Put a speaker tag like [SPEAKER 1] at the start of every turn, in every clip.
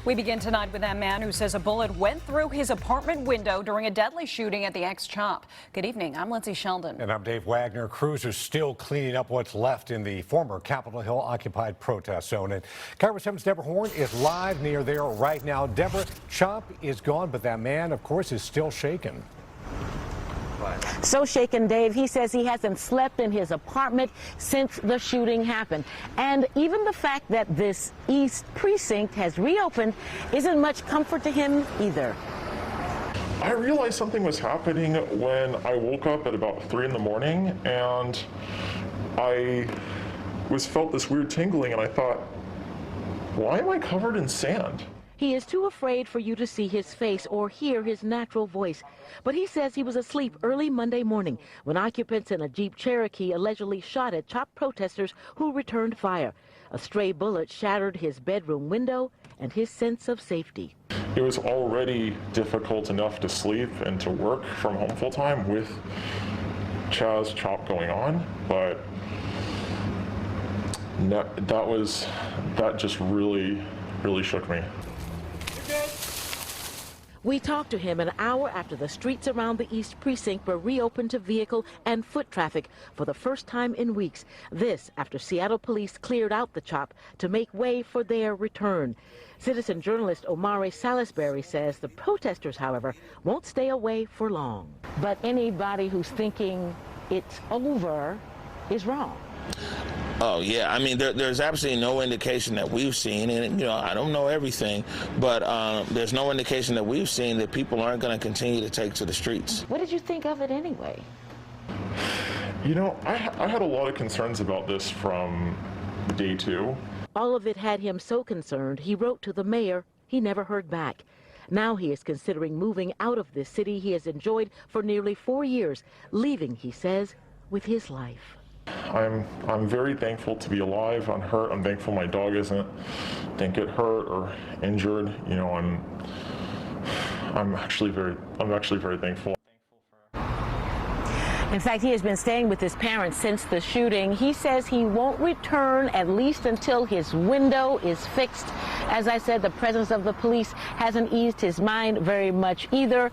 [SPEAKER 1] We begin tonight with that man who says a bullet went through his apartment window during a deadly shooting at the X-Chop. Good evening. I'm Lindsay Sheldon.
[SPEAKER 2] And I'm Dave Wagner. Crews are still cleaning up what's left in the former Capitol Hill occupied protest zone. And KIRO 7's Deborah Horne is live near there right now. Deborah, Chop is gone, but that man, of course, is still shaken.
[SPEAKER 3] So shaken, Dave. He says he hasn't slept in his apartment since the shooting happened. And even the fact that this East Precinct has reopened isn't much comfort to him either.
[SPEAKER 4] I realized something was happening when I woke up at about 3 in the morning, and I felt this weird tingling, and I thought, why am I covered in sand?
[SPEAKER 3] He is too afraid for you to see his face or hear his natural voice. But he says he was asleep early Monday morning when occupants in a Jeep Cherokee allegedly shot at Chop protesters who returned fire. A stray bullet shattered his bedroom window and his sense of safety.
[SPEAKER 4] It was already difficult enough to sleep and to work from home full time with Chop going on, but that just really shook me.
[SPEAKER 3] We talked to him an hour after the streets around the East Precinct were reopened to vehicle and foot traffic for the first time in weeks. This after Seattle police cleared out the Chop to make way for their return. Citizen journalist OMARI Salisbury says the protesters, however, won't stay away for long. But anybody who's thinking it's over is wrong.
[SPEAKER 5] Oh, yeah. I mean, there's absolutely no indication that we've seen, and, you know, I don't know everything, but there's no indication that we've seen that people aren't going to continue to take to the streets.
[SPEAKER 3] What did you think of it anyway?
[SPEAKER 4] You know, I had a lot of concerns about this from day 2.
[SPEAKER 3] All of it had him so concerned, he wrote to the mayor. He never heard back. Now he is considering moving out of this city he has enjoyed for nearly 4 years, leaving, he says, with his life.
[SPEAKER 4] I'm very thankful to be alive, unhurt. I'm thankful my dog didn't get hurt or injured. You know, I'm actually very thankful.
[SPEAKER 3] In fact, he has been staying with his parents since the shooting. He says he won't return at least until his window is fixed. As I said, the presence of the police hasn't eased his mind very much either.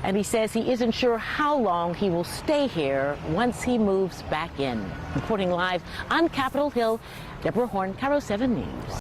[SPEAKER 3] And he says he isn't sure how long he will stay here once he moves back in. Reporting live on Capitol Hill, Deborah Horne, KIRO 7 News.